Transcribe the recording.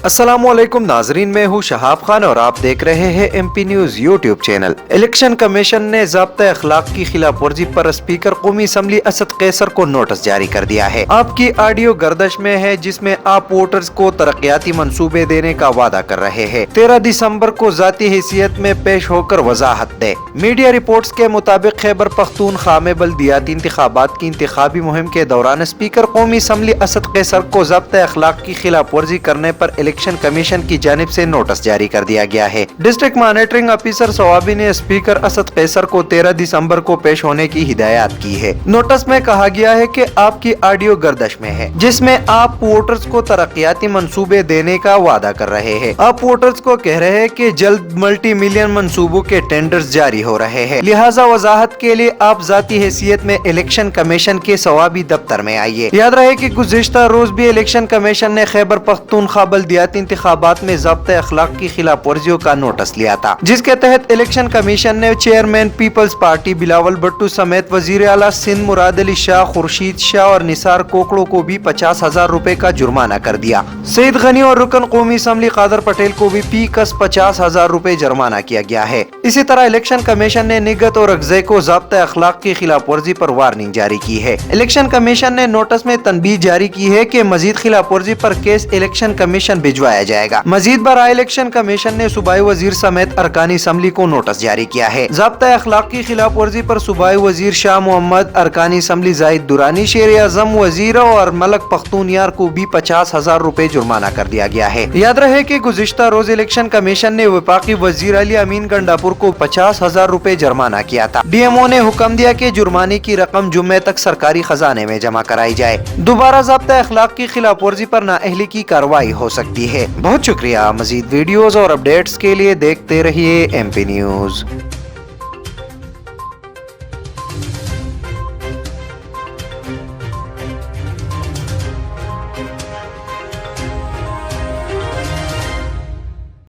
अस्सलामुअलैकुम नाजरीन, मैं हूँ शहाब खान और आप देख रहे हैं MP news YouTube channel. Election commission ने ज़ाब्ता अखलाक की खिलाफ वर्जी पर स्पीकर कौमी असम्बली असद कैसर को नोटिस जारी कर दिया है। आपकी ऑडियो गर्दश में है जिसमें आप वोटर्स को तरक्याती मंसूबे देने का वादा कर रहे हैं। 13 दिसंबर को जाती हैसियत में पेश होकर वजाहत दे। मीडिया रिपोर्ट्स के मुताबिक खैबर पख्तूनख्वा में बल्दियाती इंतखाबात की इंतखाबी मुहिम के दौरान स्पीकर कौमी असम्बली असद कैसर को ज़ाब्ता अखलाक की खिलाफ वर्जी करने पर इलेक्शन कमीशन की जानिब से नोटिस जारी कर दिया गया है। डिस्ट्रिक्ट मॉनिटरिंग ऑफिसर सवाबी ने स्पीकर असद कैसर को 13 दिसंबर को पेश होने की हिदायत की है। नोटिस में कहा गया है कि आपकी ऑडियो गर्दश में है जिसमें आप वोटर्स को तरक्याती मंसूबे देने का वादा कर रहे हैं। आप वोटर्स को कह रहे हैं कि जल्द मल्टी मिलियन मंसूबों के टेंडर्स जारी हो रहे हैं, लिहाजा वजाहत के लिए आप जाती हैसियत में इलेक्शन कमीशन के सवाबी दफ्तर में आइए। याद रहे कि गुज़िश्ता रोज भी इलेक्शन कमीशन ने खैबर पख्तूनख्वा बल्दियाती इंतखाबात में ज़ाब्ता अखलाक की खिलाफ वर्जियों का नोटिस लिया था, जिसके तहत इलेक्शन कमीशन ने chairman Peoples Party Bilawal Bhutto समेत वजीर आला सिंध मुराद अली शाह, खुर्शीद शाह और निसार कोकड़ो को भी 50,000 रुपए का जुर्माना कर दिया। सईद गनी और रुकन कौमी असम्बली कादर पटेल को भी पी कस 50,000 रुपए जुर्माना किया गया है। इसी तरह इलेक्शन कमीशन ने निगत और अगजे को ज़ाब्ता अखलाक की खिलाफ वर्जी पर वार्निंग जारी की है। इलेक्शन कमीशन ने नोटिस में तनबीह जारी की है कि मजीद खिलाफ वर्जी पर केस इलेक्शन कमीशन भिजवाया जाएगा। मजीद बराए इलेक्शन कमीशन ने सूबाई वजीर समेत अरकानी असम्बली को नोटिस जारी किया है। ज़ाब्ता अखलाक की खिलाफ वर्जी पर सूबाई वजीर शाह मोहम्मद, अरकानी असम्बली जाहिद दुरानी, शेर आजम वजीर और मलक पख्तूनयार को भी 50,000 रुपए जुर्माना कर दिया गया है। याद रहे कि गुज़िश्ता रोज इलेक्शन कमीशन ने वफाकी वजीर अली अमीन गंडापुर को 50,000 रुपए जुर्माना किया था। DMO ने हुक्म दिया कि जुर्माने की रकम जुम्मे तक सरकारी खजाने में जमा कराई जाए। दोबारा ज़ाब्ता अखलाक की खिलाफ वर्जी पर नाअहली की कार्रवाई हो सकती है। बहुत शुक्रिया। मजीद वीडियोस और अपडेट्स के लिए देखते रहिए MP न्यूज।